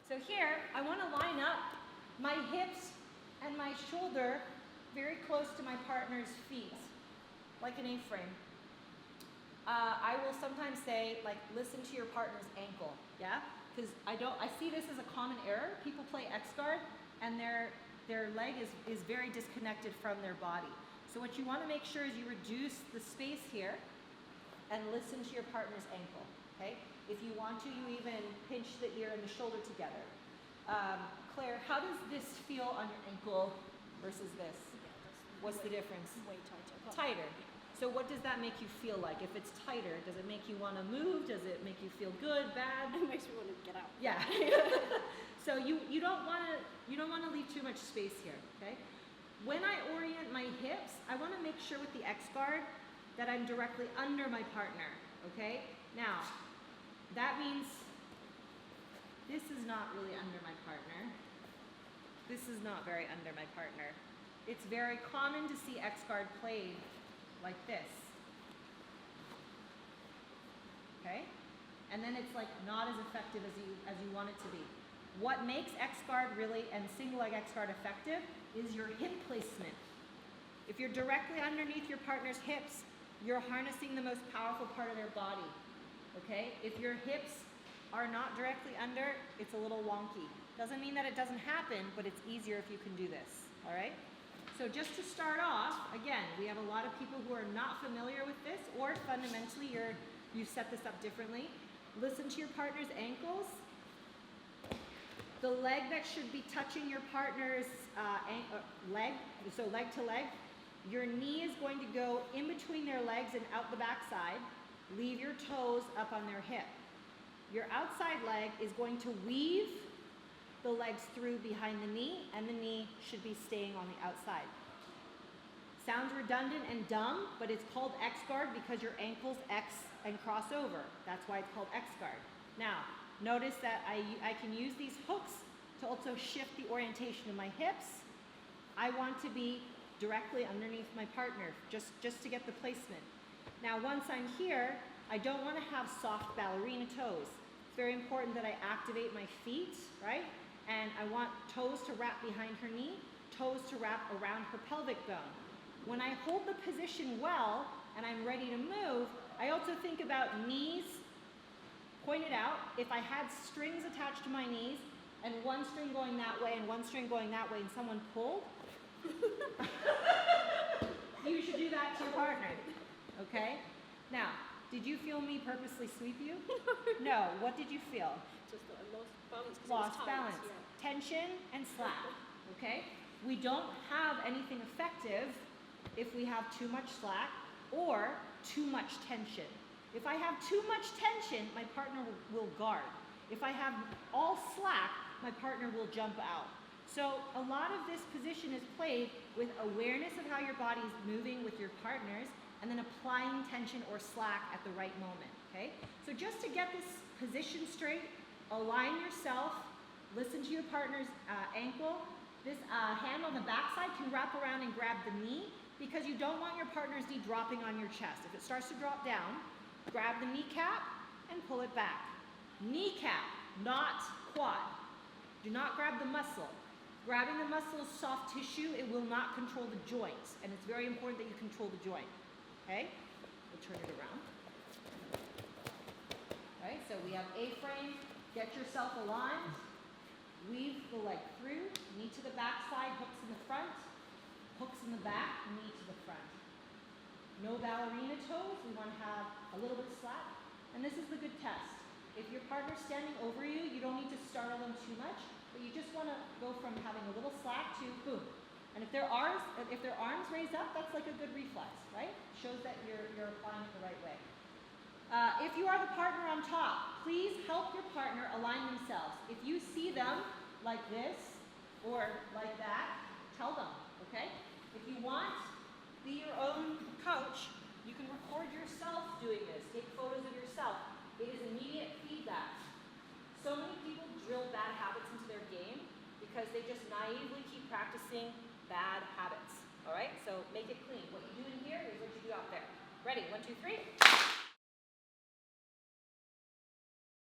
So here, I want to line up my hips and my shoulder very close to my partner's feet, like an A-frame. I will sometimes say, like, listen to your partner's ankle, yeah? Because I see this as a common error. People play X-guard, and their leg is very disconnected from their body. So what you want to make sure is you reduce the space here and listen to your partner's ankle, okay? If you want to, you even pinch the ear and the shoulder together. Claire, how does this feel on your ankle versus this? What's the difference? Way tighter. Tighter. So what does that make you feel like? If it's tighter, does it make you want to move? Does it make you feel good, bad? It makes me want to get out. Yeah. So you don't want to leave too much space here, okay? When I orient my hips, I want to make sure with the X-guard that I'm directly under my partner, okay? Now, that means this is not really under my partner. This is not very under my partner. It's very common to see X-guard played like this, okay? And then it's like not as effective as you want it to be. What makes X-guard really, and single leg X-guard effective, is your hip placement. If you're directly underneath your partner's hips, you're harnessing the most powerful part of their body, okay? If your hips are not directly under, it's a little wonky. Doesn't mean that it doesn't happen, but it's easier if you can do this, all right? So just to start off, again, we have a lot of people who are not familiar with this, or fundamentally you've set this up differently. Listen to your partner's ankles. The leg that should be touching your partner's leg, so leg to leg, your knee is going to go in between their legs and out the backside. Leave your toes up on their hip. Your outside leg is going to weave the legs through behind the knee, and the knee should be staying on the outside. Sounds redundant and dumb, but it's called X-guard because your ankles X and cross over. That's why it's called X-guard. Now, notice that I can use these hooks to also shift the orientation of my hips. I want to be directly underneath my partner, just to get the placement. Now, once I'm here, I don't want to have soft ballerina toes. It's very important that I activate my feet, right? And I want toes to wrap behind her knee, toes to wrap around her pelvic bone. When I hold the position well and I'm ready to move, I also think about knees pointed out. If I had strings attached to my knees and one string going that way and one string going that way and someone pulled, you should do that to your partner, okay? Now, did you feel me purposely sweep you? No, what did you feel? Just lost balance. Lost balance. Yeah. Tension and slack, okay? We don't have anything effective if we have too much slack or too much tension. If I have too much tension, my partner will guard. If I have all slack, my partner will jump out. So a lot of this position is played with awareness of how your body is moving with your partners and then applying tension or slack at the right moment, okay? So just to get this position straight, align yourself, listen to your partner's ankle. This hand on the backside can wrap around and grab the knee because you don't want your partner's knee dropping on your chest. If it starts to drop down, grab the kneecap and pull it back. Kneecap, not quad. Do not grab the muscle. Grabbing the muscle is soft tissue. It will not control the joints, and it's very important that you control the joint. Okay? We'll turn it around. All right, so we have A-frame. Get yourself aligned. Weave the leg through. Knee to the back side, hooks in the front. Hooks in the back, knee to the front. No ballerina toes. We want to have a little bit of slack. And this is the good test. If your partner's standing over you, you don't need to startle them too much, but you just want to go from having a little slack to boom. And if their arms raise up, that's like a good reflex, right? Shows that you're applying it the right way. If you are the partner on top, please help your partner align themselves. If you see them like this or like that, tell them, okay? If you want, be your own coach. You can record yourself doing this. Take photos of yourself. It is immediate feedback. So many people drill bad habits into their game because they just naively keep practicing bad habits. All right, so make it clean. What you do in here is what you do out there. Ready? 1, 2, 3.